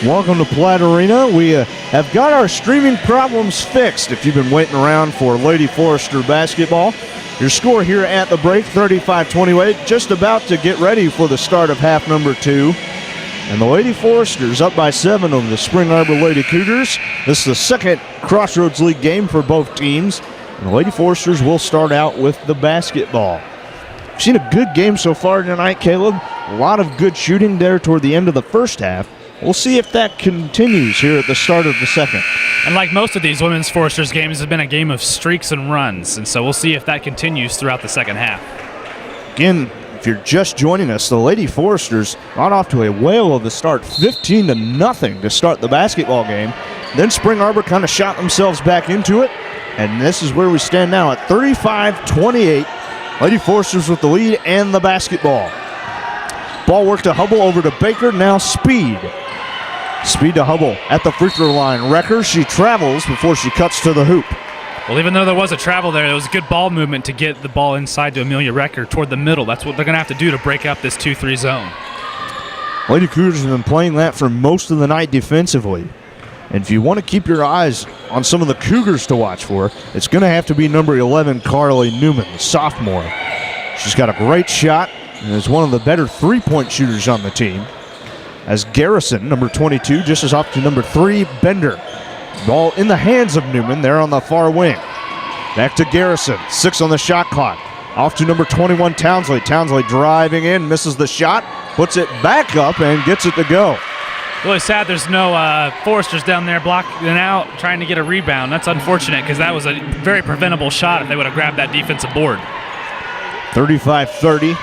Welcome to Platte Arena. We have got our streaming problems fixed. If you've been waiting around for Lady Forester basketball, your score here at the break, 35-28, just about to get ready for the start of half number 2. And the Lady Foresters up by 7 over the Spring Arbor Lady Cougars. This is the second Crossroads League game for both teams. And the Lady Foresters will start out with the basketball. We've seen a good game so far tonight, Caleb. A lot of good shooting there toward the end of the first half. We'll see if that continues here at the start of the second. And like most of these women's Foresters games, it's been a game of streaks and runs. And so we'll see if that continues throughout the second half. Again, if you're just joining us, the Lady Foresters got off to a whale of the start, 15-0 to start the basketball game. Then Spring Arbor kind of shot themselves back into it. And this is where we stand now at 35-28. Lady Foresters with the lead and the basketball. Ball work to Hubble, over to Baker, now Speed. Speed to Hubble at the free throw line. Wrecker, she travels before she cuts to the hoop. Well, even though there was a travel there was a good ball movement to get the ball inside to Amelia Wrecker toward the middle. That's what they're going to have to do to break up this 2-3 zone. Lady Cougars have been playing that for most of the night defensively. And if you want to keep your eyes on some of the Cougars to watch for, it's going to have to be number 11, Carly Newman, the sophomore. She's got a great shot and is one of the better three-point shooters on the team. As Garrison, number 22, just as off to number 3, Bender. Ball in the hands of Newman there on the far wing. Back to Garrison, 6 on the shot clock. Off to number 21, Townsley. Townsley driving in, misses the shot, puts it back up and gets it to go. Really sad there's no Foresters down there blocking out, trying to get a rebound. That's unfortunate because that was a very preventable shot if they would have grabbed that defensive board. 35-30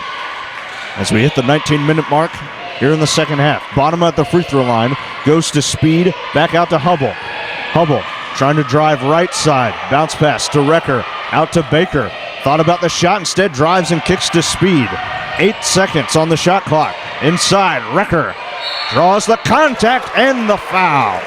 as we hit the 19-minute mark here in the second half. Bottom at the free throw line, goes to Speed, back out to Hubble. Hubble trying to drive right side, bounce pass to Wrecker, out to Baker. Thought about the shot, instead drives and kicks to Speed. 8 seconds on the shot clock. Inside, Wrecker draws the contact and the foul.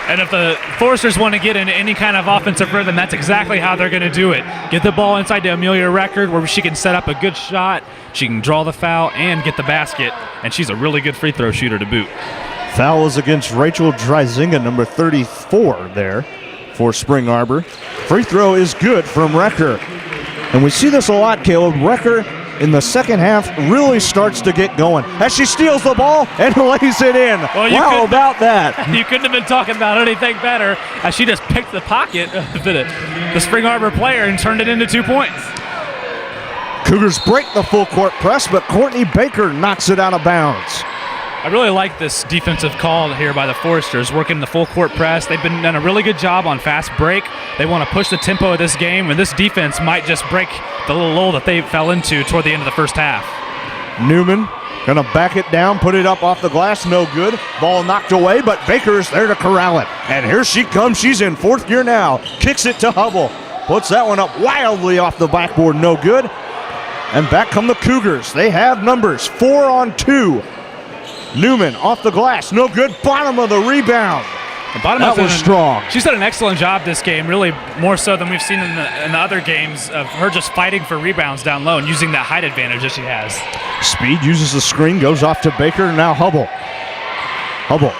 And if the Foresters want to get into any kind of offensive rhythm, that's exactly how they're going to do it. Get the ball inside to Amelia Wrecker where she can set up a good shot, she can draw the foul and get the basket, and she's a really good free throw shooter to boot. Foul is against Rachel Dreisinga, number 34 there for Spring Arbor. Free throw is good from Wrecker. And we see this a lot, Caleb. Wrecker in the second half really starts to get going as she steals the ball and lays it in. Well, how about that? You couldn't have been talking about anything better as she just picked the pocket of the Spring Arbor player and turned it into 2 points. Cougars break the full court press, but Courtney Baker knocks it out of bounds. I really like this defensive call here by the Foresters, working the full court press. They've done a really good job on fast break. They want to push the tempo of this game, and this defense might just break the little lull that they fell into toward the end of the first half. Newman gonna back it down, put it up off the glass, no good. Ball knocked away, but Baker's there to corral it. And here she comes, she's in fourth gear now. Kicks it to Hubble, puts that one up wildly off the backboard, no good. And back come the Cougars. They have numbers, 4 on 2. Newman off the glass, no good. Bottom of the rebound. That was strong. She's done an excellent job this game, really more so than we've seen in the other games of her just fighting for rebounds down low and using that height advantage that she has. Speed uses the screen, goes off to Baker, now Hubble. Hubble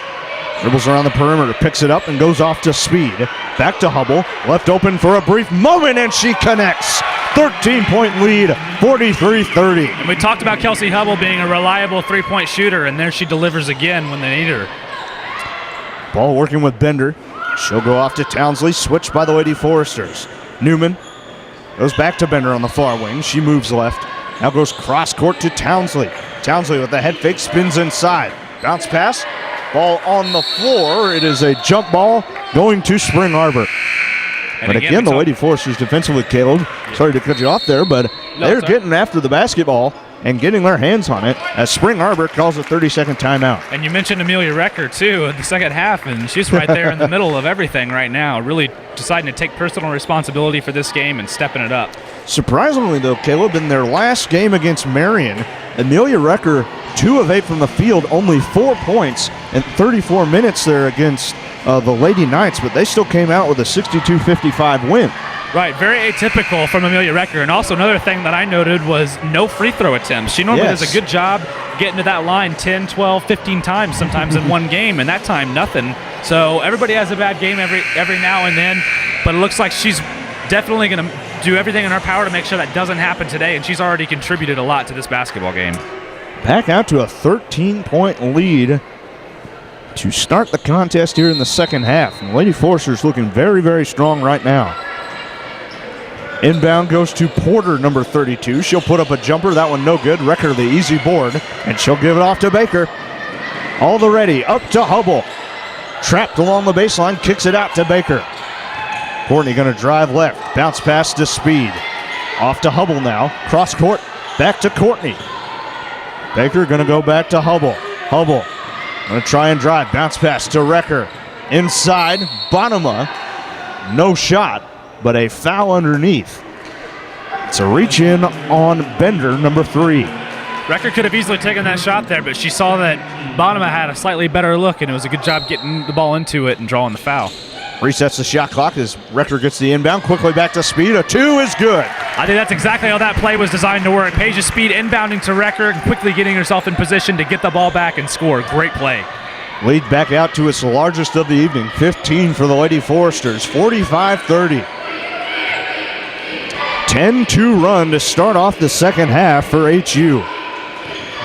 dribbles around the perimeter, picks it up and goes off to Speed. Back to Hubble, left open for a brief moment and she connects. 13-point lead, 43-30. And we talked about Kelsey Hubble being a reliable three-point shooter, and there she delivers again when they need her. Ball working with Bender. She'll go off to Townsley, switched by the Lady Foresters. Newman goes back to Bender on the far wing. She moves left. Now goes cross court to Townsley. Townsley with the head fake, spins inside. Bounce pass, ball on the floor. It is a jump ball going to Spring Arbor. But again, the Lady Foresters defensively, Caleb, sorry to cut you off there, but they're getting after the basketball and getting their hands on it as Spring Arbor calls a 30-second timeout. And you mentioned Amelia Wrecker, too, in the second half, and she's right there in the middle of everything right now, really deciding to take personal responsibility for this game and stepping it up. Surprisingly, though, Caleb, in their last game against Marion, Amelia Wrecker, 2 of 8 from the field, only 4 points in 34 minutes there against the Lady Knights, but they still came out with a 62-55 win. Right, very atypical from Amelia Recker. And also another thing that I noted was no free throw attempts. She normally does a good job getting to that line 10, 12, 15 times sometimes in one game, and that time nothing. So everybody has a bad game every now and then, but it looks like she's definitely going to do everything in her power to make sure that doesn't happen today, and she's already contributed a lot to this basketball game. Back out to a 13-point lead to start the contest here in the second half. And Lady Foresters looking very, very strong right now. Inbound goes to Porter, number 32. She'll put up a jumper. That one no good. Recker the easy board, and she'll give it off to Baker. All the ready, up to Hubble. Trapped along the baseline, kicks it out to Baker. Courtney going to drive left. Bounce pass to Speed. Off to Hubble now. Cross court, back to Courtney. Baker going to go back to Hubble. Hubble going to try and drive. Bounce pass to Recker. Inside, Bonema. No shot, but a foul underneath. It's a reach in on Bender, number 3. Recker could have easily taken that shot there, but she saw that Bonema had a slightly better look, and it was a good job getting the ball into it and drawing the foul. Resets the shot clock as Recker gets the inbound. Quickly back to Speed. A 2 is good. I think that's exactly how that play was designed to work. Paige Speed inbounding to Recker and quickly getting herself in position to get the ball back and score. Great play. Lead back out to its largest of the evening. 15 for the Lady Foresters. 45-30. 10-2 run to start off the second half for HU.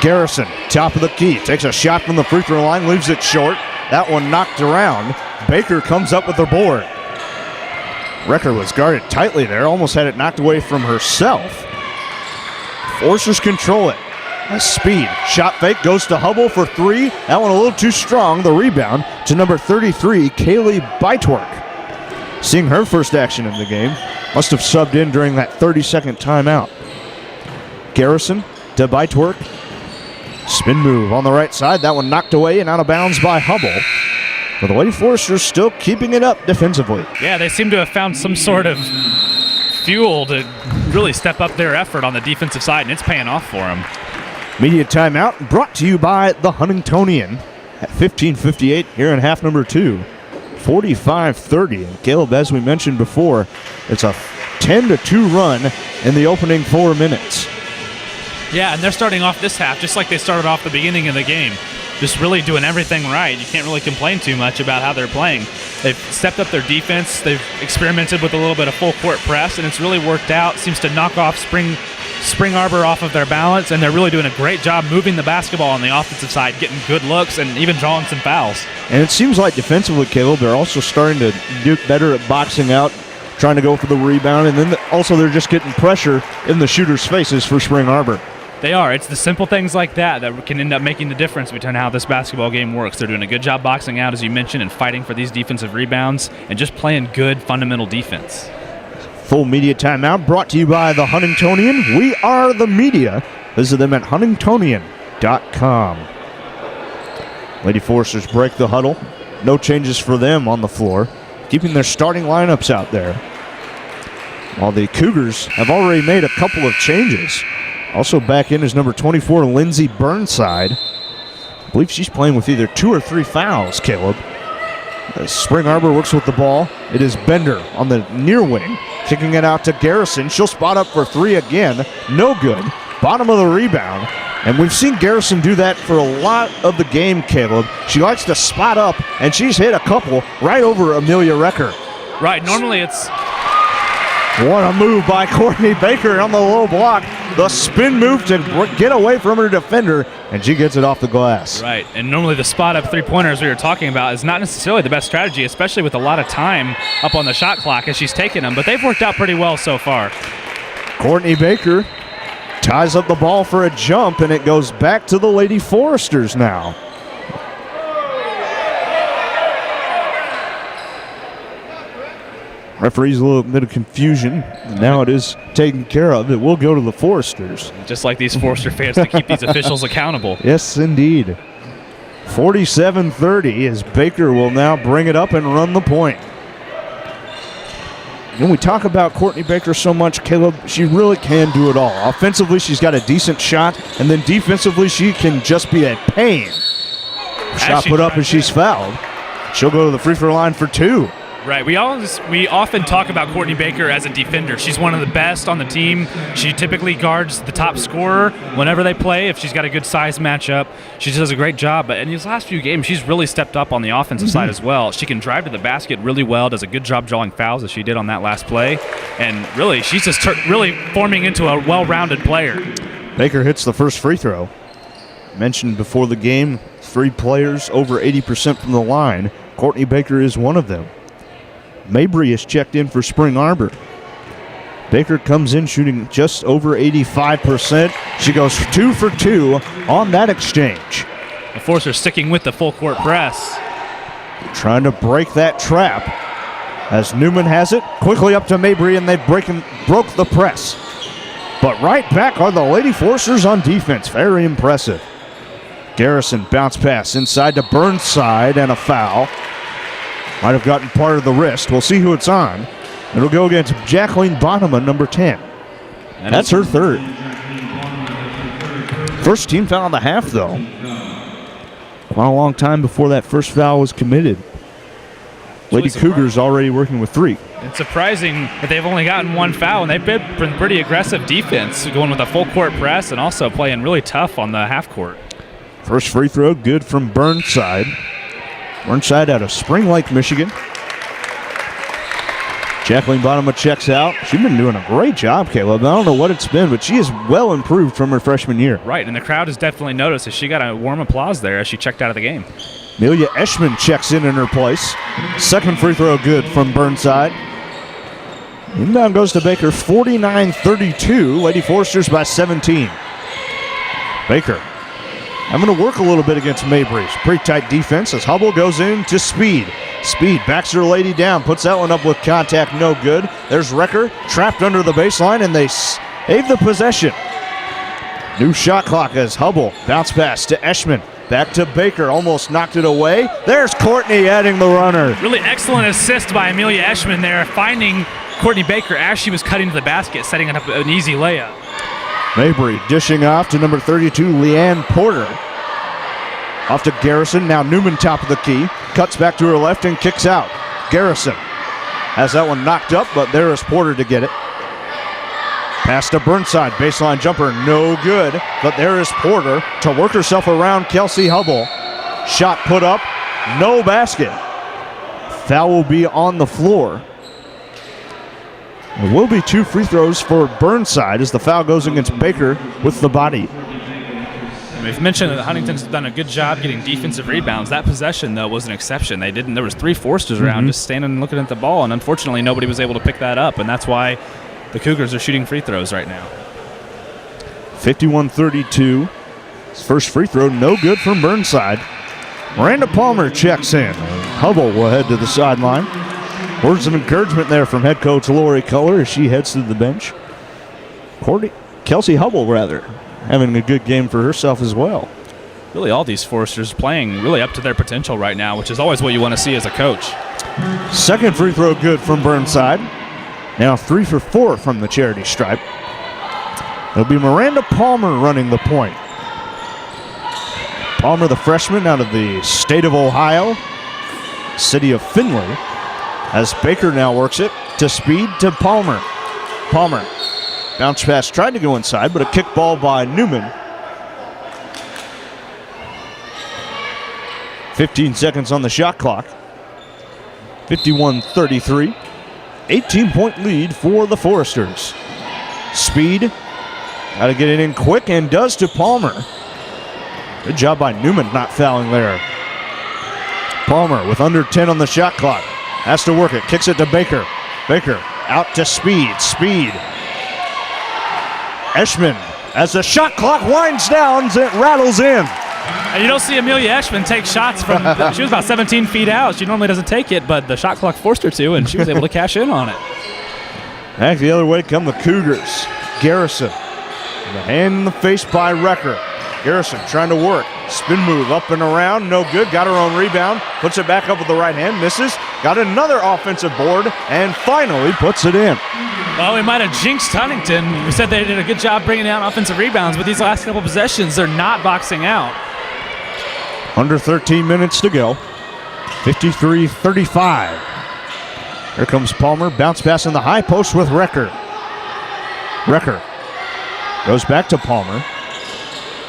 Garrison, top of the key, takes a shot from the free throw line, leaves it short. That one knocked around. Baker comes up with the board. Recker was guarded tightly there, almost had it knocked away from herself. Forcers control it. A Speed, shot fake, goes to Hubble for 3. That one a little too strong. The rebound to number 33, Kaylee Bytwork. Seeing her first action in the game. Must have subbed in during that 30-second timeout. Garrison to Bytwork. Spin move on the right side. That one knocked away and out of bounds by Hubble. But the Lady Foresters still keeping it up defensively. Yeah, they seem to have found some sort of fuel to really step up their effort on the defensive side, and it's paying off for them. Media timeout brought to you by the Huntingtonian at 15:58 here in half number 2. 45-30. And Caleb, as we mentioned before, it's a 10-2 run in the opening 4 minutes. Yeah, and they're starting off this half just like they started off the beginning of the game. Just really doing everything right. You can't really complain too much about how they're playing. They've stepped up their defense. They've experimented with a little bit of full court press, and it's really worked out. Seems to knock off Spring Arbor off of their balance, and they're really doing a great job moving the basketball on the offensive side, getting good looks, and even drawing some fouls. And it seems like defensively, Caleb, they're also starting to do better at boxing out, trying to go for the rebound, and then also they're just getting pressure in the shooters' faces for Spring Arbor. They are. It's the simple things like that that can end up making the difference between how this basketball game works. They're doing a good job boxing out, as you mentioned, and fighting for these defensive rebounds and just playing good fundamental defense. Full media timeout brought to you by the Huntingtonian. We are the media. Visit them at huntingtonian.com. Lady Foresters break the huddle. No changes for them on the floor, keeping their starting lineups out there. While the Cougars have already made a couple of changes. Also back in is number 24, Lindsey Burnside. I believe she's playing with either 2 or 3 fouls, Caleb. Spring Arbor works with the ball. It is Bender on the near wing, kicking it out to Garrison. She'll spot up for 3 again. No good. Bottom of the rebound. And we've seen Garrison do that for a lot of the game, Caleb. She likes to spot up, and she's hit a couple right over Amelia Recker. Right, normally it's... What a move by Courtney Baker on the low block. The spin move to get away from her defender, and she gets it off the glass. Right, and normally the spot-up three-pointers we were talking about is not necessarily the best strategy, especially with a lot of time up on the shot clock as she's taking them, but they've worked out pretty well so far. Courtney Baker ties up the ball for a jump, and it goes back to the Lady Foresters now. Referee's a little bit of confusion. Now it is taken care of. It will go to the Foresters. Just like these Forester fans to keep these officials accountable. Yes, indeed. 47-30 as Baker will now bring it up and run the point. When we talk about Courtney Baker so much, Caleb, she really can do it all. Offensively, she's got a decent shot, and then defensively, she can just be a pain. Shot put up and she's fouled. She'll go to the free throw line for 2. Right. We often talk about Courtney Baker as a defender. She's one of the best on the team. She typically guards the top scorer whenever they play. If she's got a good size matchup, she does a great job. But in these last few games, she's really stepped up on the offensive side as well. She can drive to the basket really well, does a good job drawing fouls as she did on that last play. And really, she's just really forming into a well-rounded player. Baker hits the first free throw. Mentioned before the game, 3 players over 80% from the line. Courtney Baker is one of them. Mabry is checked in for Spring Arbor. Baker comes in shooting just over 85%. She goes 2 for 2 on that exchange. The Forcers sticking with the full court press. Trying to break that trap. As Newman has it, quickly up to Mabry, and they broke the press. But right back are the Lady Forcers on defense. Very impressive. Garrison bounce pass inside to Burnside, and a foul. Might have gotten part of the wrist. We'll see who it's on. It'll go against Jacqueline Bonema, number 10. That's her third. First team foul of the half, though. Not a long time before that first foul was committed. Lady Cougars already working with 3. It's surprising that they've only gotten 1 foul, and they've been pretty aggressive defense, going with a full court press and also playing really tough on the half court. First free throw, good from Burnside. Burnside out of Spring Lake, Michigan. Jacqueline Bonema checks out. She's been doing a great job, Caleb. I don't know what it's been, but she is well improved from her freshman year. Right, and the crowd has definitely noticed as she got a warm applause there as she checked out of the game. Amelia Eschman checks in her place. Second free throw good from Burnside. Inbound goes to Baker, 49-32. Lady Forcers by 17. Baker having to work a little bit against Mabry. Pretty tight defense as Hubble goes in to Speed. Speed backs her lady down, puts that one up with contact, no good. There's Recker, trapped under the baseline, and they save the possession. New shot clock as Hubble bounce pass to Eschman. Back to Baker, almost knocked it away. There's Courtney adding the runner. Really excellent assist by Amelia Eschman there, finding Courtney Baker as she was cutting to the basket, setting it up an easy layup. Mabry dishing off to number 32, Leanne Porter. Off to Garrison, now Newman top of the key. Cuts back to her left and kicks out. Garrison has that one knocked up, but there is Porter to get it. Pass to Burnside, baseline jumper, no good. But there is Porter to work herself around Kelsey Hubble. Shot put up, no basket. Foul will be on the floor. There will be 2 free throws for Burnside as the foul goes against Baker with the body. We've mentioned that Huntington's done a good job getting defensive rebounds. That possession, though, was an exception. There was 3 Forcers around just standing and looking at the ball, and unfortunately nobody was able to pick that up, and that's why the Cougars are shooting free throws right now. 51-32. First free throw, no good from Burnside. Miranda Palmer checks in. Hubble will head to the sideline. Words of encouragement there from head coach Lori Culler as she heads to the bench. Kelsey Hubble, having a good game for herself as well. Really, all these Forcers playing really up to their potential right now, which is always what you want to see as a coach. Second free throw good from Burnside. Now 3 for 4 from the charity stripe. It'll be Miranda Palmer running the point. Palmer, the freshman out of the state of Ohio, city of Findlay, as Baker now works it to Speed to Palmer. Palmer, bounce pass, tried to go inside, but a kick ball by Newman. 15 seconds on the shot clock. 51-33. 18-point lead for the Foresters. Speed, got to get it in quick, and does to Palmer. Good job by Newman not fouling there. Palmer with under 10 on the shot clock. Has to work it, kicks it to Baker. Baker out to Speed. Speed. Eschman, as the shot clock winds down, it rattles in. And you don't see Amelia Eschman take shots from, she was about 17 feet out. She normally doesn't take it, but the shot clock forced her to, and she was able to cash in on it. Back the other way come the Cougars. Garrison, the hand in the face by Recker. Garrison trying to work. Spin move up and around, no good. Got her own rebound, puts it back up with the right hand, misses. Got another offensive board, and finally puts it in. Well, we might have jinxed Huntington. We said they did a good job bringing down offensive rebounds, but these last couple possessions, they're not boxing out. Under 13 minutes to go. 53-35. Here comes Palmer. Bounce pass in the high post with Recker. Recker goes back to Palmer.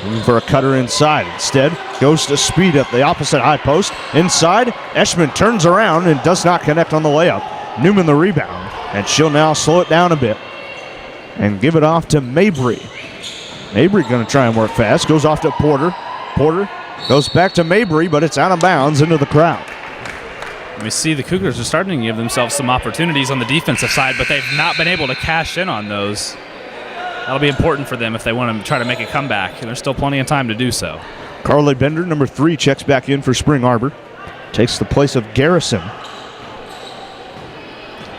Looking for a cutter inside. Instead, goes to Speed at the opposite high post. Inside, Eschman turns around and does not connect on the layup. Newman the rebound. And she'll now slow it down a bit and give it off to Mabry. Mabry going to try and work fast. Goes off to Porter. Porter goes back to Mabry, but it's out of bounds into the crowd. We see the Cougars are starting to give themselves some opportunities on the defensive side, but they've not been able to cash in on those. That'll be important for them if they want to try to make a comeback. There's still plenty of time to do so. Carly Bender, number 3, checks back in for Spring Arbor. Takes the place of Garrison.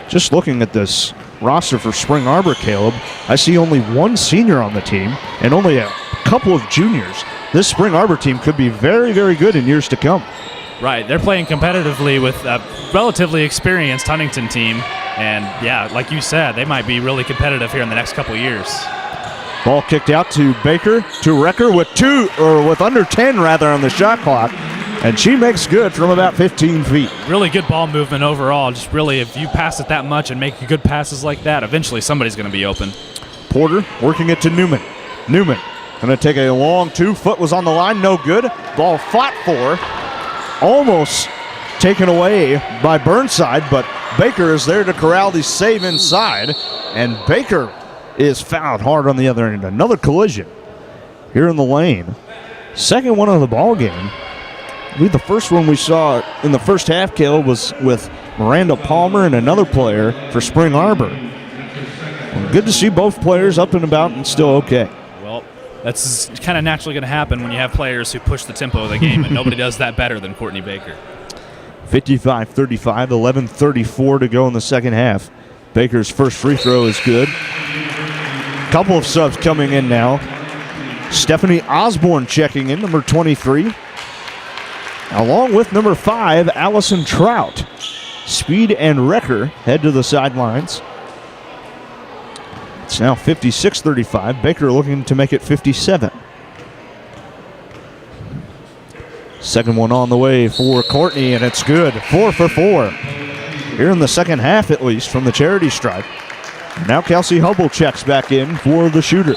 Just looking at this roster for Spring Arbor, Caleb, I see only one senior on the team and only a couple of juniors. This Spring Arbor team could be very, very good in years to come. Right, they're playing competitively with a relatively experienced Huntington team, and yeah, like you said, they might be really competitive here in the next couple of years. Ball kicked out to Baker, to Recker with under 10 rather on the shot clock, and she makes good from about 15 feet. Really good ball movement overall. Just really, if you pass it that much and make good passes like that, eventually somebody's going to be open. Porter working it to Newman. Newman going to take a long 2. Foot was on the line, no good. Ball fought for. Almost taken away by Burnside, but Baker is there to corral the save inside, and Baker is fouled hard on the other end. Another collision here in the lane. Second one of the ball game. I believe the first one we saw in the first half, Caleb, was with Miranda Palmer and another player for Spring Arbor. Well, good to see both players up and about and still okay. Well, that's kind of naturally going to happen when you have players who push the tempo of the game, and nobody does that better than Courtney Baker. 55-35, 11:34 to go in the second half. Baker's first free throw is good. Couple of subs coming in now. Stephanie Osborne checking in, number 23. Along with number 5, Allison Trout. Speed and Recker head to the sidelines. It's now 56-35. Baker looking to make it 57. Second one on the way for Courtney, and it's good. 4 for 4. Here in the second half, at least, from the charity stripe. Now Kelsey Hubble checks back in for the shooter.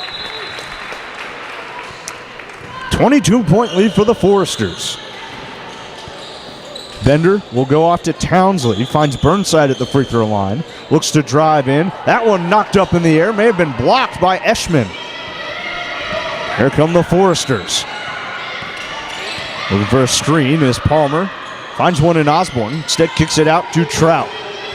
22-point lead for the Foresters. Bender will go off to Townsley. Finds Burnside at the free throw line. Looks to drive in. That one knocked up in the air. May have been blocked by Eschman. Here come the Foresters. Looking for a screen is Palmer. Finds one in Osborne. Instead kicks it out to Trout.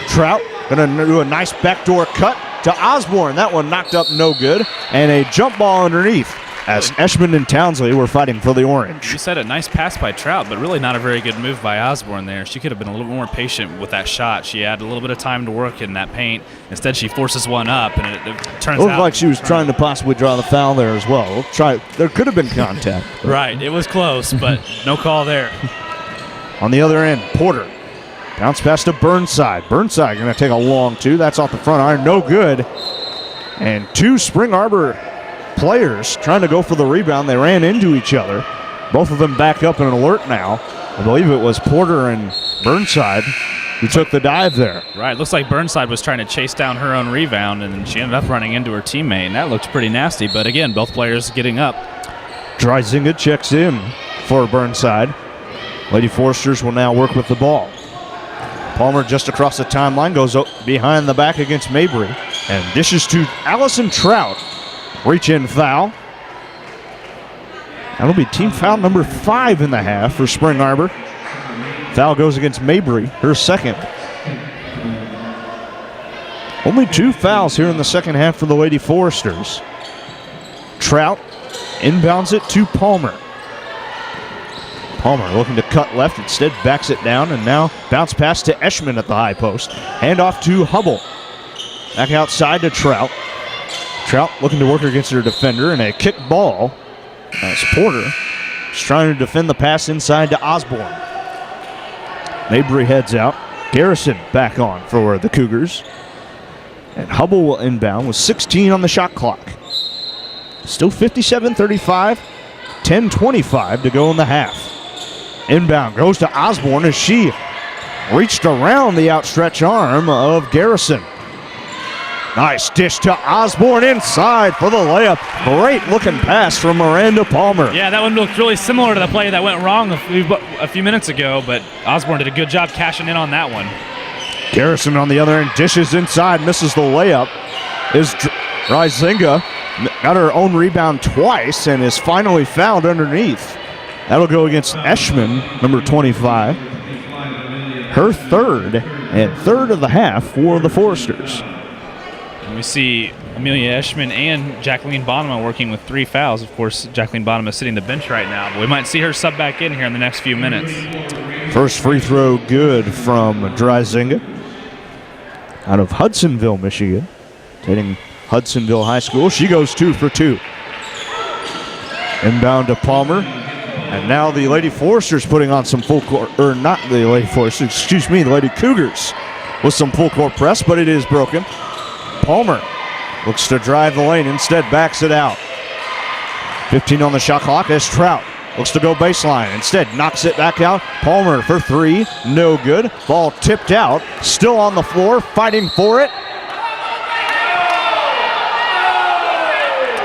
Trout going to do a nice backdoor cut to Osborne. That one knocked up no good. And a jump ball underneath as Eschman and Townsley were fighting for the orange. You said a nice pass by Trout, but really not a very good move by Osborne there. She could have been a little more patient with that shot. She had a little bit of time to work in that paint. Instead, she forces one up, and it turns out. It looked like she was trying to possibly draw the foul there as well. There could have been contact. Right, it was close, but no call there. On the other end, Porter. Bounce pass to Burnside. Burnside going to take a long 2. That's off the front iron. No good. And 2 Spring Arbor players trying to go for the rebound. They ran into each other. Both of them back up and alert now. I believe it was Porter and Burnside who took the dive there. Right. Looks like Burnside was trying to chase down her own rebound, and she ended up running into her teammate, and that looked pretty nasty. But again, both players getting up. Dryzinga checks in for Burnside. Lady Foresters will now work with the ball. Palmer just across the timeline, goes behind the back against Mabry, and dishes to Allison Trout. Reach-in foul. That'll be team foul number 5 in the half for Spring Arbor. Foul goes against Mabry, her second. Only 2 fouls here in the second half for the Lady Foresters. Trout inbounds it to Palmer. Palmer looking to cut left, instead backs it down, and now bounce pass to Eschman at the high post. Hand off to Hubble. Back outside to Trout. Trout looking to work against her defender, and a kick ball as Porter is trying to defend the pass inside to Osborne. Mabry heads out. Garrison back on for the Cougars. And Hubble will inbound with 16 on the shot clock. Still 57-35, 10:25 to go in the half. Inbound goes to Osborne as she reached around the outstretched arm of Garrison. Nice dish to Osborne inside for the layup. Great looking pass from Miranda Palmer. Yeah, that one looked really similar to the play that went wrong a few minutes ago, but Osborne did a good job cashing in on that one. Garrison on the other end dishes inside, misses the layup. Dryzinga got her own rebound twice and is finally fouled underneath. That'll go against Eschman, number 25. Her third of the half for the Foresters. And we see Amelia Eschman and Jacqueline Bonema working with 3 fouls. Of course, Jacqueline Bonema is sitting the bench right now, but we might see her sub back in here in the next few minutes. First free throw good from Dryzinga out of Hudsonville, Michigan. Dating Hudsonville High School. She goes 2 for 2. Inbound to Palmer. And now the Lady Foresters putting on some full court, or not the Lady Foresters, excuse me, the Lady Cougars with some full court press, but it is broken. Palmer looks to drive the lane, instead backs it out. 15 on the shot clock as Trout looks to go baseline, instead knocks it back out. Palmer for 3, no good. Ball tipped out, still on the floor, fighting for it.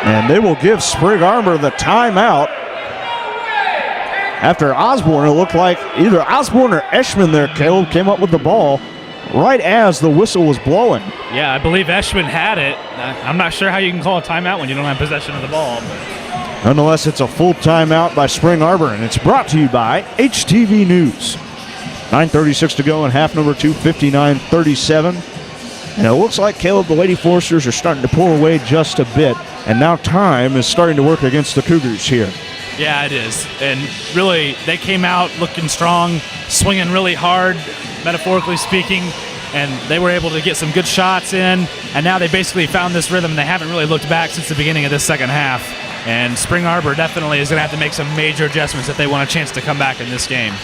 And they will give Spring Arbor the timeout. After Osborne, it looked like either Osborne or Eschman there, Caleb, came up with the ball right as the whistle was blowing. Yeah, I believe Eschman had it. I'm not sure how you can call a timeout when you don't have possession of the ball. But Nonetheless, it's a full timeout by Spring Arbor, and it's brought to you by HTV News. 9:36 to go in half number 2, 59-37. And it looks like, Caleb, the Lady Foresters are starting to pull away just a bit, and now time is starting to work against the Cougars here. yeah, it is. And really, they came out looking strong, swinging really hard, metaphorically speaking, and they were able to get some good shots in, and now they basically found this rhythm, and they haven't really looked back since the beginning of this second half. And Spring Arbor definitely is going to have to make some major adjustments if they want a chance to come back in this game.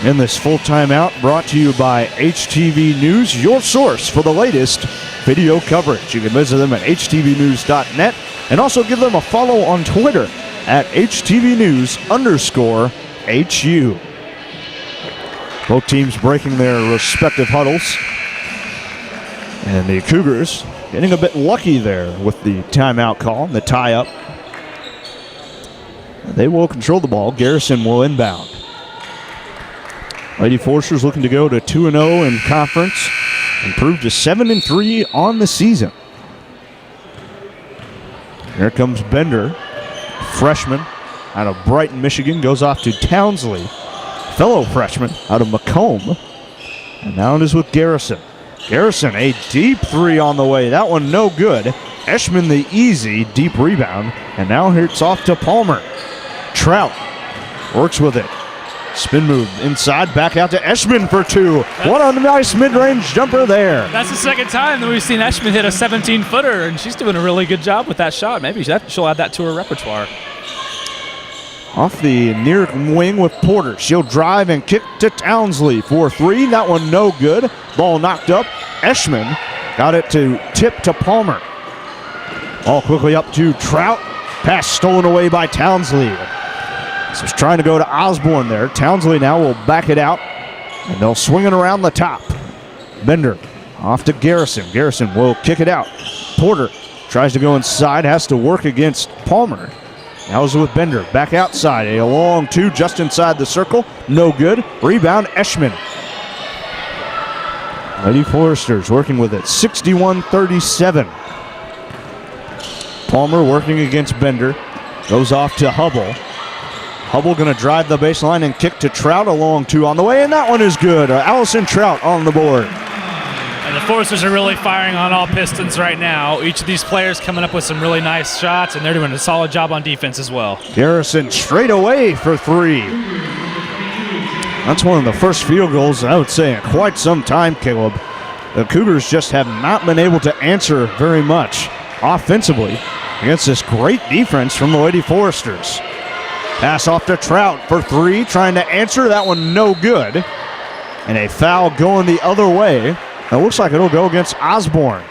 In this full timeout, brought to you by HTV News, your source for the latest video coverage. You can visit them at htvnews.net and also give them a follow on Twitter at HTVnews_HU. Both teams breaking their respective huddles. And the Cougars getting a bit lucky there with the timeout call, the tie-up. They will control the ball. Garrison will inbound. Lady Foresters looking to go to 2-0 in conference, improved to 7-3 on the season. Here comes Bender, freshman out of Brighton, Michigan, goes off to Townsley, fellow freshman out of Macomb. And now it is with Garrison. Garrison, a deep three on the way. That one no good. Eschman the easy deep rebound. And now here it's off to Palmer. Trout works with it. Spin move inside, back out to Eschman for two. What a nice mid-range jumper there. That's the second time that we've seen Eschman hit a 17-footer, and she's doing a really good job with that shot. Maybe she'll add that to her repertoire. Off the near wing with Porter. She'll drive and kick to Townsley for three. That one no good. Ball knocked up. Eschman got it to tip to Palmer. Ball quickly up to Trout. Pass stolen away by Townsley. So he's trying to go to Osborne there. Townsley now will back it out, and they'll swing it around the top. Bender off to Garrison. Garrison will kick it out. Porter tries to go inside, has to work against Palmer. Now is with Bender. Back outside. A long two just inside the circle. No good. Rebound, Eschman. Lady Foresters working with it. 61-37. Palmer working against Bender. Goes off to Hubble. Hubble going to drive the baseline and kick to Trout. A long two on the way, and that one is good. Allison Trout on the board. And the Foresters are really firing on all pistons right now. Each of these players coming up with some really nice shots, and they're doing a solid job on defense as well. Garrison straight away for three. That's one of the first field goals, I would say, in quite some time, Caleb. The Cougars just have not been able to answer very much offensively against this great defense from the Lady Foresters. Pass off to Trout for three, trying to answer. That one no good. And a foul going the other way. It looks like it'll go against Osborne.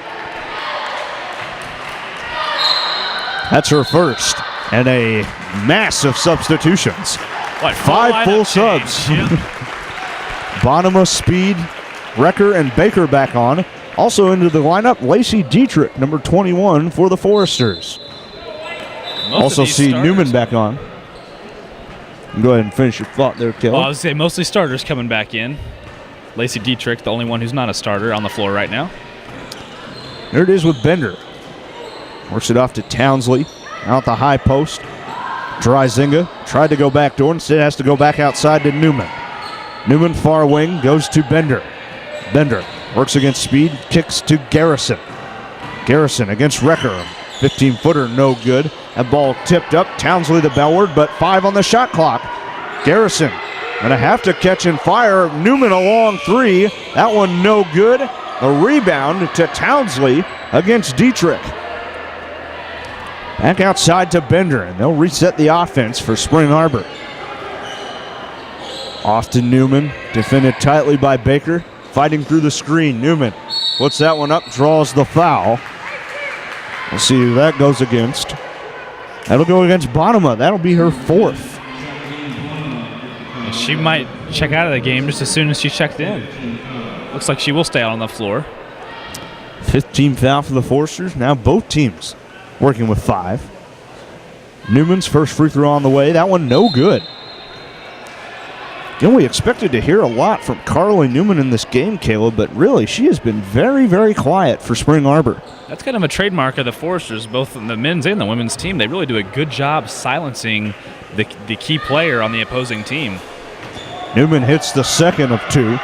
That's her first. And a mass of substitutions. What, 5 full subs. Yeah. Bonema, Speed, Recker, and Baker back on. Also into the lineup, Lacey Dietrich, number 21 for the Foresters. Also see Newman back on. Go ahead and finish your thought there, Kelly. Well, I was going to say mostly starters coming back in. Lacey Dietrich, the only one who's not a starter on the floor right now. There it is with Bender. Works it off to Townsley. Out the high post. Dryzinga tried to go back door. Instead has to go back outside to Newman. Newman far wing goes to Bender. Bender works against Speed. Kicks to Garrison. Garrison against Recker. 15-footer, no good. That ball tipped up. Townsley the bellward, but 5 on the shot clock. Garrison gonna have to catch and fire. Newman a long 3. That one no good. A rebound to Townsley against Dietrich. Back outside to Bender, and they'll reset the offense for Spring Arbor. Off to Newman, defended tightly by Baker. Fighting through the screen. Newman puts that one up, draws the foul. We'll see who that goes against. That'll go against Bonema. That'll be her 4th. She might check out of the game just as soon as she checked in. Looks like she will stay out on the floor. 5th team foul for the Foresters. Now both teams working with 5. Newman's first free throw on the way. That one no good. We expected to hear a lot from Carly Newman in this game, Caleb, but really she has been very, very quiet for Spring Arbor. That's kind of a trademark of the Foresters, both the men's and the women's team. They really do a good job silencing the key player on the opposing team. Newman hits the second of 2.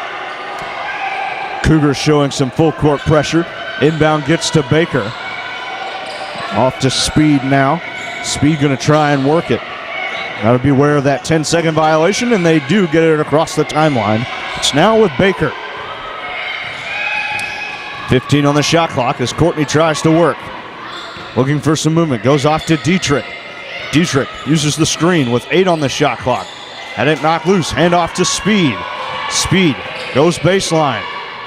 Cougars showing some full court pressure. Inbound gets to Baker. Off to Speed now. Speed going to try and work it. Got to be aware of that 10-second violation, and they do get it across the timeline. It's now with Baker. 15 on the shot clock as Courtney tries to work. Looking for some movement. Goes off to Dietrich. Dietrich uses the screen with 8 on the shot clock. Had it knocked loose. Hand off to Speed. Speed goes baseline.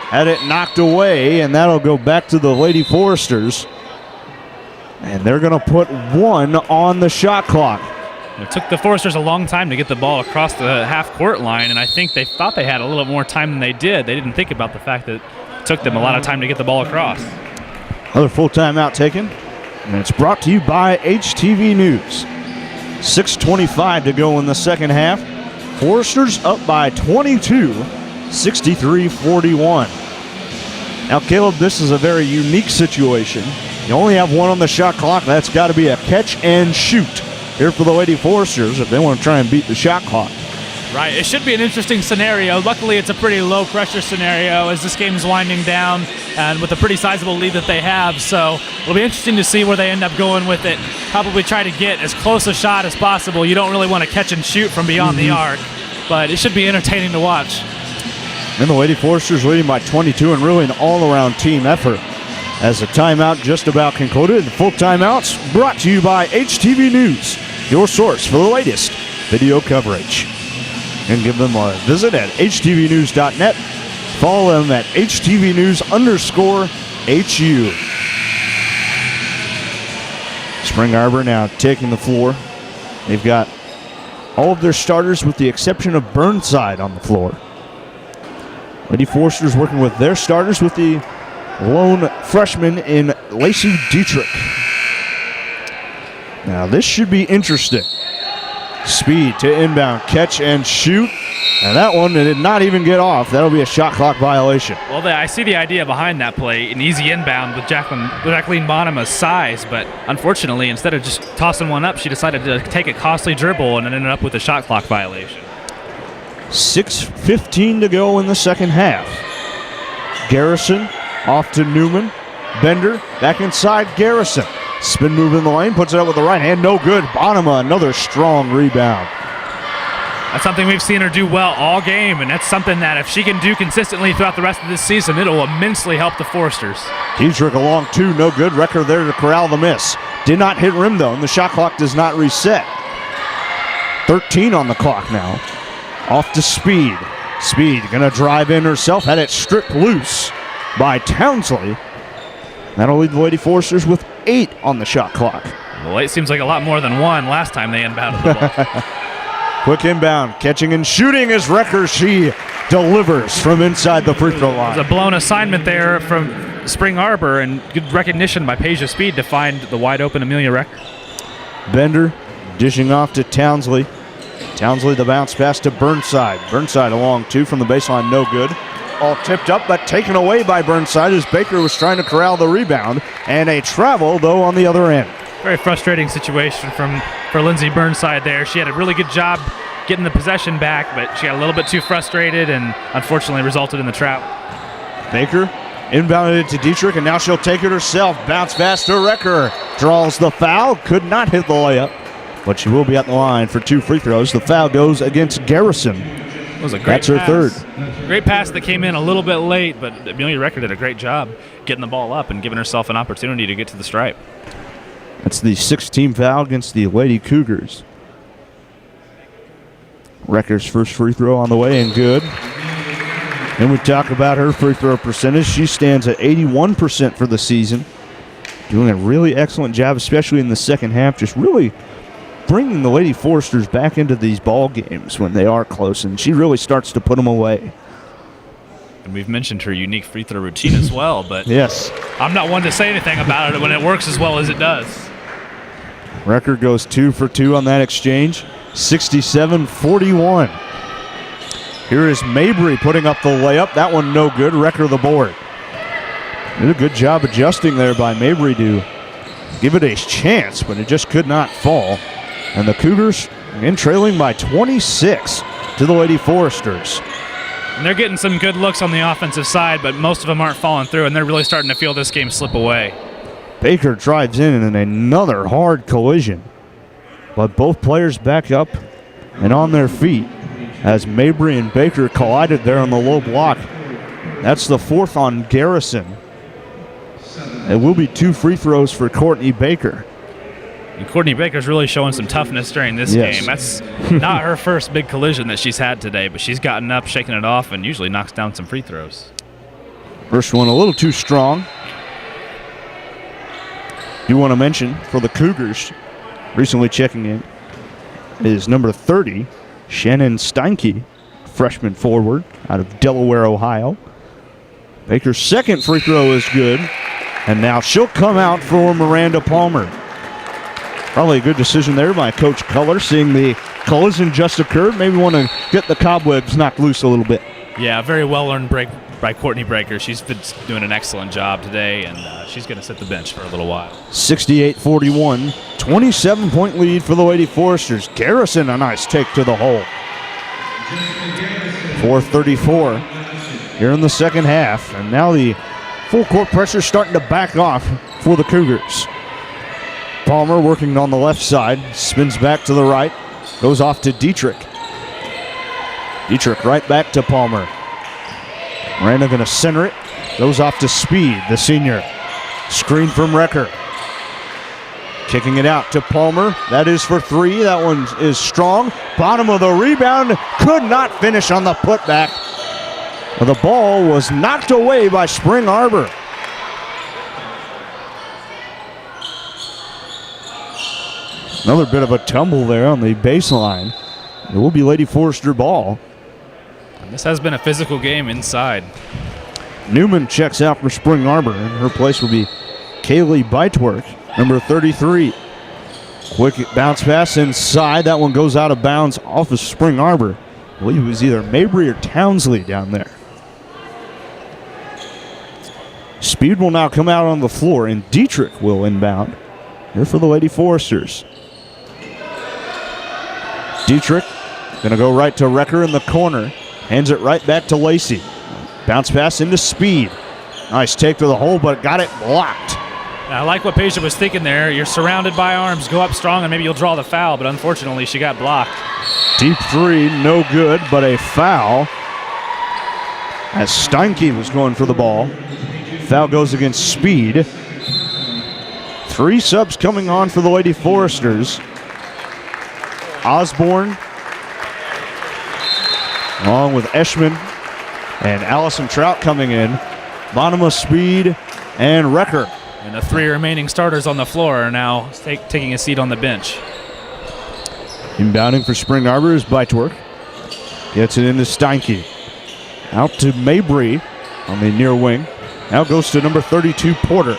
Had it knocked away, and that'll go back to the Lady Foresters. And they're going to put 1 on the shot clock. It took the Foresters a long time to get the ball across the half-court line, and I think they thought they had a little more time than they did. They didn't think about the fact that it took them a lot of time to get the ball across. Another full timeout taken, and it's brought to you by HTV News. 6:25 to go in the second half. Foresters up by 22, 63-41. Now, Caleb, this is a very unique situation. You only have 1 on the shot clock. That's got to be a catch and shoot here for the Lady Foresters if they want to try and beat the shot clock. Right. It should be an interesting scenario. Luckily, it's a pretty low-pressure scenario as this game's winding down and with a pretty sizable lead that they have. So it'll be interesting to see where they end up going with it. Probably try to get as close a shot as possible. You don't really want to catch and shoot from beyond the arc, but it should be entertaining to watch. And the Lady Foresters leading by 22, and really an all-around team effort. As the timeout just about concluded, the full timeouts brought to you by HTV News, your source for the latest video coverage. And give them a visit at htvnews.net. Follow them at HTVnews_HU. Spring Arbor now taking the floor. They've got all of their starters with the exception of Burnside on the floor. Lady Foresters working with their starters with the lone freshman in Lacey Dietrich. Now this should be interesting. Speed to inbound, catch and shoot. And that one did not even get off. That'll be a shot clock violation. Well, I see the idea behind that play, an easy inbound with Jacqueline Bonema's size, but unfortunately, instead of just tossing one up, she decided to take a costly dribble and it ended up with a shot clock violation. 6:15 to go in the second half. Garrison off to Newman. Bender back inside Garrison. Spin move in the lane, puts it up with the right hand, no good. Bonema, another strong rebound. That's something we've seen her do well all game, and that's something that if she can do consistently throughout the rest of this season, it'll immensely help the Foresters. Dietrich along 2, no good. Recker there to corral the miss. Did not hit rim though, and the shot clock does not reset. 13 on the clock now. Off to Speed. Speed gonna drive in herself, had it stripped loose by Townsley. That'll lead the Lady Foresters with 8 on the shot clock. Well, 8 seems like a lot more than 1 last time they inbounded the ball. Quick inbound, catching and shooting is Recker. She delivers from inside the free throw line. There's a blown assignment there from Spring Arbor, and good recognition by Peja Speed to find the wide open Amelia Record. Bender dishing off to Townsley. Townsley the bounce pass to Burnside. Burnside along two from the baseline, no good. All tipped up, but taken away by Burnside as Baker was trying to corral the rebound. And a travel, though, on the other end. Very frustrating situation for Lindsey Burnside there. She had a really good job getting the possession back, but she got a little bit too frustrated and unfortunately resulted in the trap. Baker inbounded it to Dietrich, and now she'll take it herself. Bounce pass to Recker. Draws the foul. Could not hit the layup, but she will be at the line for 2 free throws. The foul goes against Garrison. It was a great That's her pass. third. Great pass that came in a little bit late, but Amelia Recker did a great job getting the ball up and giving herself an opportunity to get to the stripe. That's the 6th-team foul against the Lady Cougars. Recker's first free throw on the way and good. And we talk about her free throw percentage. She stands at 81% for the season. Doing a really excellent job, especially in the second half, just really bringing the Lady Foresters back into these ball games when they are close, and she really starts to put them away. And we've mentioned her unique free throw routine as well, but yes, I'm not one to say anything about it when it works as well as it does. Recker goes 2 for 2 on that exchange, 67-41. Here is Mabry putting up the layup. That one no good. Recker the board. Did a good job adjusting there by Mabry to give it a chance, but it just could not fall. And the Cougars in trailing by 26 to the Lady Foresters. And they're getting some good looks on the offensive side, but most of them aren't falling through, and they're really starting to feel this game slip away. Baker drives in another hard collision. But both players back up and on their feet as Mabry and Baker collided there on the low block. That's the 4th on Garrison. It will be 2 free throws for Courtney Baker. And Courtney Baker's really showing some toughness during this game. That's not her first big collision that she's had today, but she's gotten up, shaking it off, and usually knocks down some free throws. First one a little too strong. Do want to mention for the Cougars, recently checking in, is number 30, Shannon Steinke, freshman forward out of Delaware, Ohio. Baker's second free throw is good, and now she'll come out for Miranda Palmer. Probably a good decision there by Coach Culler, seeing the collision just occurred. Maybe want to get the cobwebs knocked loose a little bit. Yeah, very well-earned break by Courtney Baker. She's been doing an excellent job today, and she's going to sit the bench for a little while. 68-41, 27-point lead for the Lady Foresters. Garrison, a nice take to the hole. 4:34 here in the second half, and now the full court pressure starting to back off for the Cougars. Palmer working on the left side, spins back to the right, goes off to Dietrich. Dietrich right back to Palmer. Miranda going to center it, goes off to Speed, the senior. Screen from Recker. Kicking it out to Palmer. That is for 3. That one is strong. Bottom of the rebound. Could not finish on the putback. The ball was knocked away by Spring Arbor. Another bit of a tumble there on the baseline. It will be Lady Forester ball. This has been a physical game inside. Newman checks out for Spring Arbor, and her place will be Kaylee Bytwork, number 33. Quick bounce pass inside. That one goes out of bounds off of Spring Arbor. I believe it was either Mabry or Townsley down there. Speed will now come out on the floor, and Dietrich will inbound here for the Lady Foresters. Dietrich going to go right to Recker in the corner. Hands it right back to Lacey. Bounce pass into Speed. Nice take to the hole, but got it blocked. I like what Peja was thinking there. You're surrounded by arms. Go up strong, and maybe you'll draw the foul, but unfortunately she got blocked. Deep 3, no good, but a foul as Steinke was going for the ball. Foul goes against Speed. 3 subs coming on for the Lady Foresters. Osborne, along with Eschman and Allison Trout coming in. Bottom of Speed and Recker. And the 3 remaining starters on the floor are now taking a seat on the bench. Inbounding for Spring Arbor is Bytwork. Gets it into Steinke. Out to Mabry on the near wing. Now goes to number 32, Porter.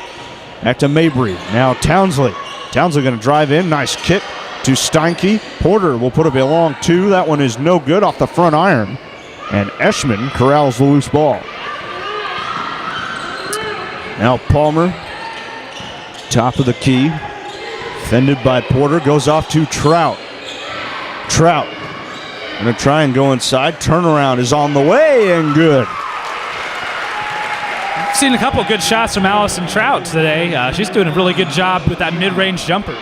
Back to Mabry. Now Townsley. Townsley going to drive in. Nice kick to Steinke. Porter will put up a long two. That one is no good off the front iron. And Eschman corrals the loose ball. Now Palmer, top of the key. Fended by Porter. Goes off to Trout. Trout going to try and go inside. Turnaround is on the way and good. Seen a couple good shots from Allison Trout today. She's doing a really good job with that mid-range jumper.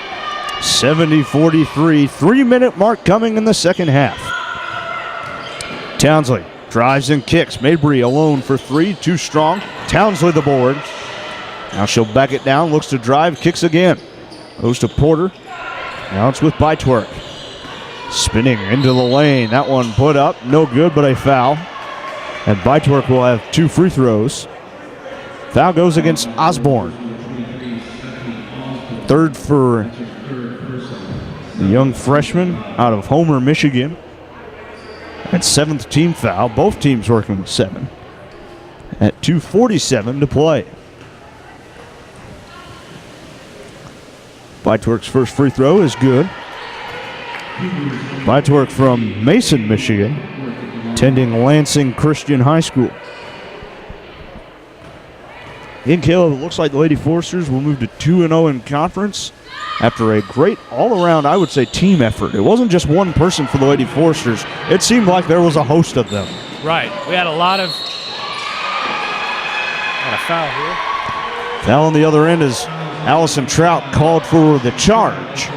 70-43, 3-minute mark coming in the second half. Townsley drives and kicks. Mabry alone for three, too strong. Townsley the board. Now she'll back it down, looks to drive, kicks again. Goes to Porter. Now it's with Bytwerk. Spinning into the lane. That one put up, no good, but a foul. And Bytwerk will have 2 free throws. Foul goes against Osborne. Third for the young freshman out of Homer, Michigan. And 7th team foul. Both teams working with 7. At 2:47 to play. Bytwerk's first free throw is good. Bytwerk from Mason, Michigan, attending Lansing Christian High School. In Caleb, it looks like the Lady Foresters will move to 2-0 in conference after a great all-around, I would say, team effort. It wasn't just one person for the Lady Foresters. It seemed like there was a host of them. Right. We had a lot of... Got a foul here. Foul on the other end as Allison Trout called for the charge.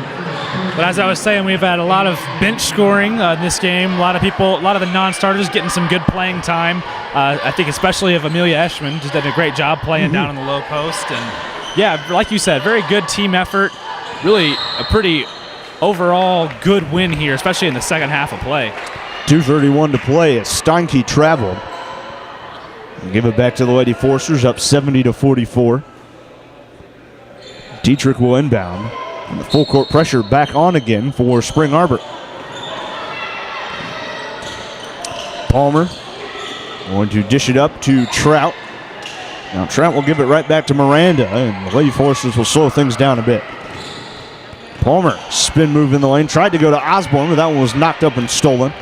But as I was saying, we've had a lot of bench scoring in this game. A lot of the non-starters getting some good playing time. I think especially of Amelia Eschman, just did a great job playing down in the low post. And yeah, like you said, very good team effort. Really a pretty overall good win here, especially in the second half of play. 2:31 to play as Steinke traveled. Give it back to the Lady Foresters, up 70-44. Dietrich will inbound. And the full court pressure back on again for Spring Arbor. Palmer going to dish it up to Trout. Now Trout will give it right back to Miranda, and the Lady Foresters will slow things down a bit. Palmer, spin move in the lane, tried to go to Osborne, but that one was knocked up and stolen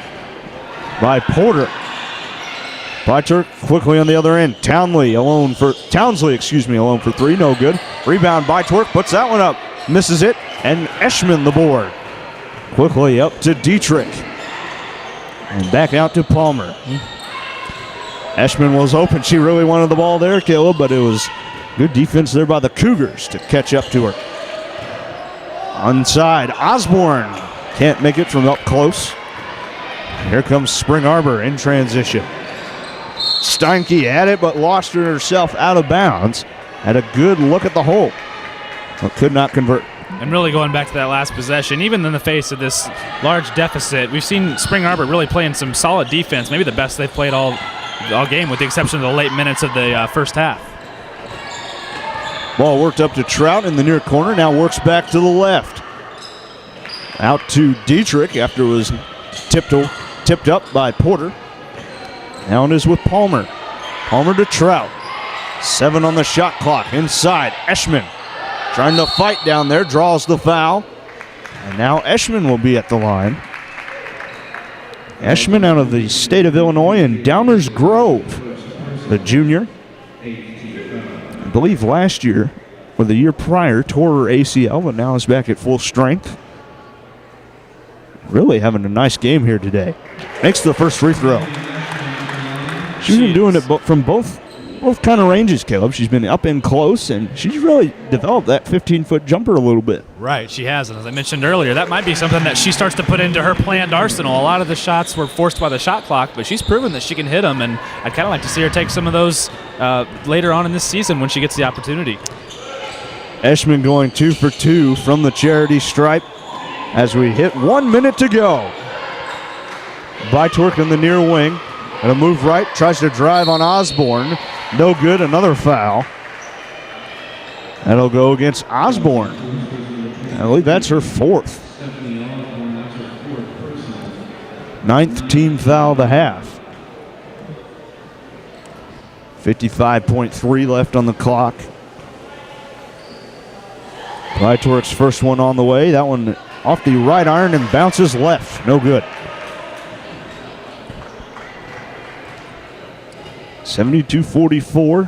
by Porter. Bytwerk quickly on the other end. Townsley alone for three, no good. Rebound Bytwerk, puts that one up, misses it, and Eschman the board. Quickly up to Dietrich. And back out to Palmer. Eschman was open. She really wanted the ball there, Caleb, but it was good defense there by the Cougars to catch up to her. Onside, Osborne can't make it from up close. Here comes Spring Arbor in transition. Steinke had it, but lost her herself out of bounds. Had a good look at the hole, but could not convert. And really going back to that last possession, even in the face of this large deficit, we've seen Spring Arbor really playing some solid defense, maybe the best they've played all game with the exception of the late minutes of the first half. Ball worked up to Trout in the near corner, now works back to the left. Out to Dietrich after it was tipped up by Porter. Now it is with Palmer. Palmer to Trout. 7 on the shot clock. Inside, Eschman trying to fight down there, draws the foul. And now Eschman will be at the line. Eschman out of the state of Illinois in Downers Grove. The junior, I believe last year or the year prior, tore her ACL, but now is back at full strength. Really having a nice game here today. Makes the first free throw. She's been doing it from both kind of ranges, Caleb. She's been up and close, and she's really developed that 15-foot jumper a little bit. Right, she has. And as I mentioned earlier, that might be something that she starts to put into her planned arsenal. A lot of the shots were forced by the shot clock, but she's proven that she can hit them, and I'd kind of like to see her take some of those later on in this season when she gets the opportunity. Eschman going 2 for 2 from the charity stripe as we hit 1 minute to go. Bytwerk in the near wing. And a move right, tries to drive on Osborne. No good, another foul. That'll go against Osborne. I believe that's her 4th. 9th team foul of the half. 55.3 left on the clock. Pytorch's first one on the way. That one off the right iron and bounces left. No good. 72-44.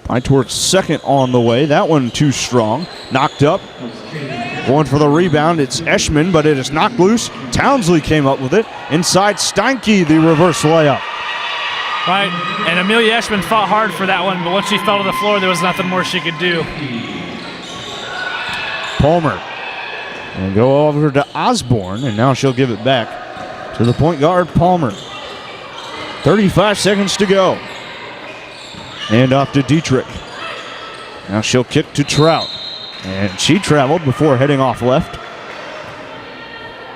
Pytorch's second on the way. That one too strong. Knocked up. Going for the rebound. It's Eschman, but it is knocked loose. Townsley came up with it. Inside Steinke, the reverse layup. Right, and Amelia Eschman fought hard for that one, but once she fell to the floor, there was nothing more she could do. Palmer. And go over to Osborne, and now she'll give it back to the point guard, Palmer. 35 seconds to go. And off to Dietrich. Now she'll kick to Trout. And she traveled before heading off left.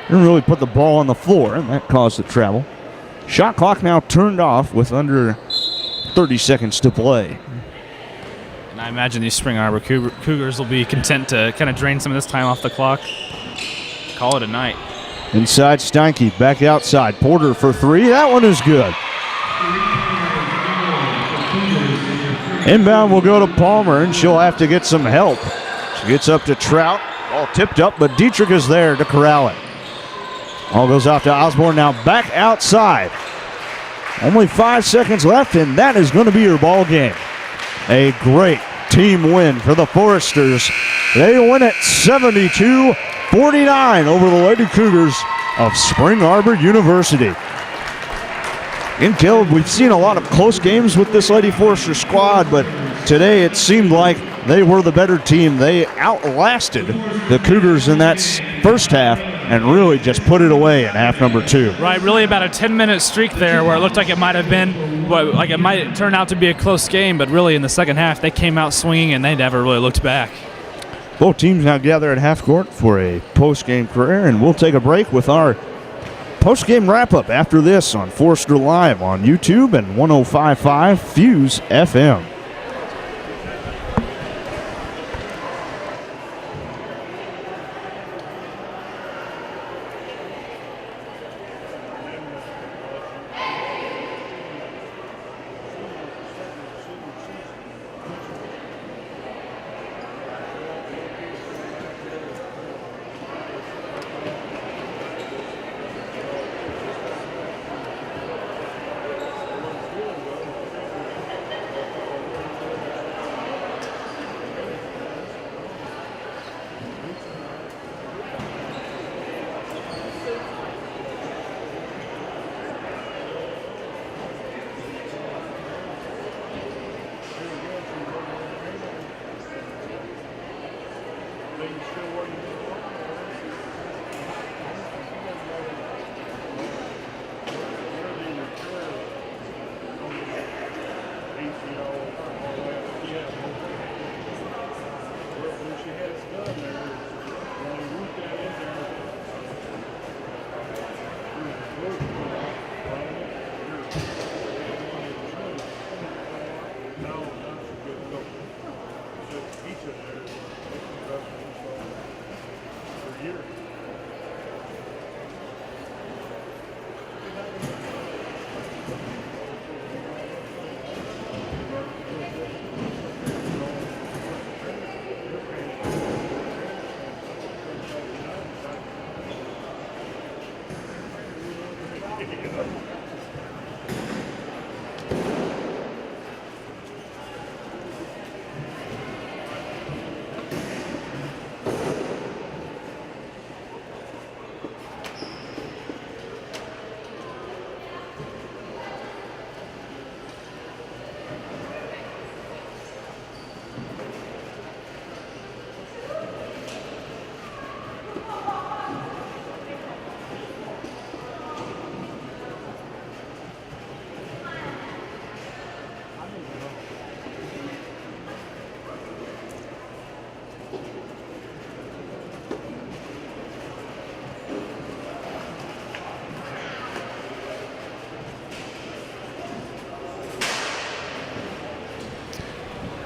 Didn't really put the ball on the floor, and that caused the travel. Shot clock now turned off with under 30 seconds to play. And I imagine these Spring Arbor Cougars will be content to kind of drain some of this time off the clock. Call it a night. Inside Steinke, back outside. Porter for three. That one is good. Inbound will go to Palmer, and she'll have to get some help. She gets up to Trout. All tipped up, but Dietrich is there to corral it. All goes off to Osborne, now back outside. Only 5 seconds left, and that is going to be your ball game. A great team win for the Foresters. They win it 72-49 over the Lady Cougars of Spring Arbor University. In Caleb, we've seen a lot of close games with this Lady Forester squad, but today it seemed like they were the better team. They outlasted the Cougars in that first half and really just put it away in half number two. Right, really about a 10-minute streak there where it looked like it might have been, like it might turn out to be a close game, but really in the second half they came out swinging and they never really looked back. Both teams now gather at half court for a post-game prayer, and we'll take a break with our post-game wrap-up after this on Forester Live on YouTube and 105.5 Fuse FM.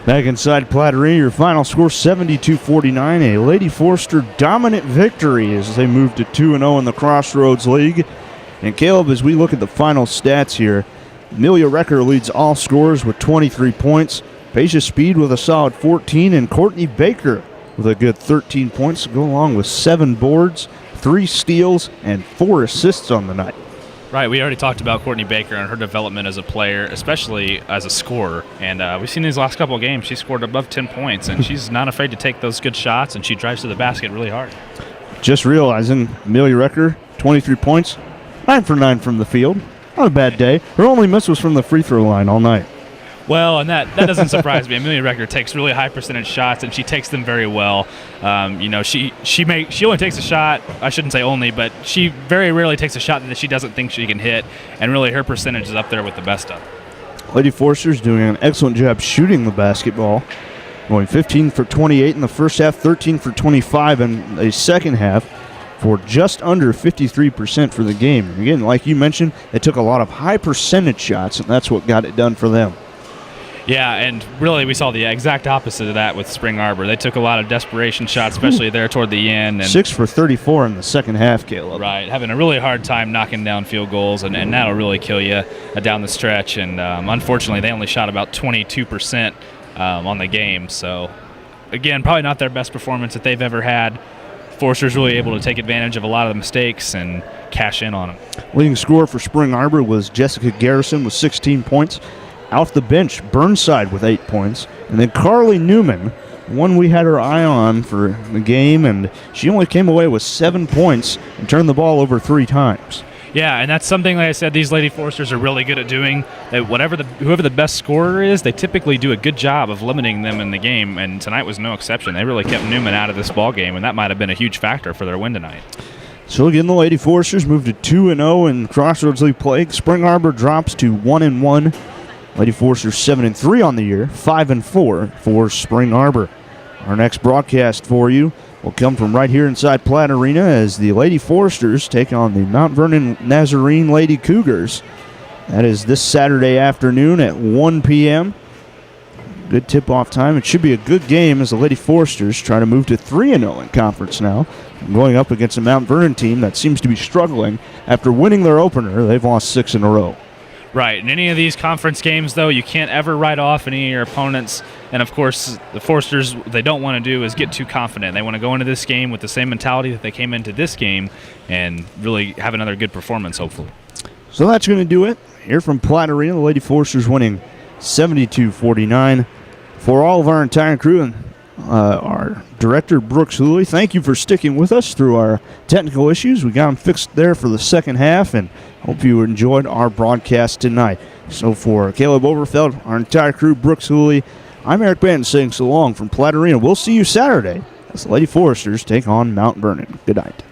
Back inside Plattery, your final score 72-49. A Lady Forester dominant victory as they move to 2-0 in the Crossroads League. And Caleb, as we look at the final stats here, Amelia Recker leads all scorers with 23 points. Pacia Speed with a solid 14, and Courtney Baker with a good 13 points to go along with 7 boards, 3 steals, and 4 assists on the night. Right, we already talked about Courtney Baker and her development as a player, especially as a scorer. And we've seen these last couple of games, she scored above 10 points, and she's not afraid to take those good shots, and she drives to the basket really hard. Just realizing, Amelia Recker, 23 points, 9 for 9 from the field. Not a bad day. Her only miss was from the free throw line all night. Well, and that doesn't surprise me. Amelia Recker takes really high percentage shots, and she takes them very well. She only takes a shot. I shouldn't say only, but she very rarely takes a shot that she doesn't think she can hit, and really her percentage is up there with the best of. Lady Forster's doing an excellent job shooting the basketball, going 15 for 28 in the first half, 13 for 25 in the second half, for just under 53% for the game. And again, like you mentioned, they took a lot of high percentage shots, and that's what got it done for them. Yeah, and really we saw the exact opposite of that with Spring Arbor. They took a lot of desperation shots, especially there toward the end. And 6 for 34 in the second half, Caleb. Right, having a really hard time knocking down field goals, and that'll really kill you down the stretch. And unfortunately, they only shot about 22% on the game. So, again, probably not their best performance that they've ever had. Forster's really able to take advantage of a lot of the mistakes and cash in on them. Leading scorer for Spring Arbor was Jessica Garrison with 16 points. Off the bench, Burnside with 8 points. And then Carly Newman, one we had our eye on for the game, and she only came away with 7 points and turned the ball over 3 times. Yeah, and that's something, like I said, these Lady Forsters are really good at doing. That whoever the best scorer is, they typically do a good job of limiting them in the game, and tonight was no exception. They really kept Newman out of this ball game, and that might have been a huge factor for their win tonight. So again, the Lady Forsters moved to 2-0 in Crossroads League play. Spring Arbor drops to 1-1. Lady Forsters 7-3 on the year, 5-4 for Spring Arbor. Our next broadcast for you will come from right here inside Platt Arena as the Lady Forsters take on the Mount Vernon Nazarene Lady Cougars. That is this Saturday afternoon at 1 p.m. Good tip-off time. It should be a good game as the Lady Forsters try to move to 3-0 in conference now, going up against a Mount Vernon team that seems to be struggling. After winning their opener, they've lost 6 in a row. Right. In any of these conference games, though, you can't ever write off any of your opponents. And, of course, the Forsters, what they don't want to do is get too confident. They want to go into this game with the same mentality that they came into this game and really have another good performance, hopefully. So that's going to do it. Here from Platt Arena, the Lady Forsters winning 72-49. For all of our entire crew and our director, Brooks Hooley, thank you for sticking with us through our technical issues. We got them fixed there for the second half, and hope you enjoyed our broadcast tonight. So for Caleb Overfeld, our entire crew, Brooks Hooley, I'm Eric Banton saying so long from Platt Arena. We'll see you Saturday as the Lady Foresters take on Mount Vernon. Good night.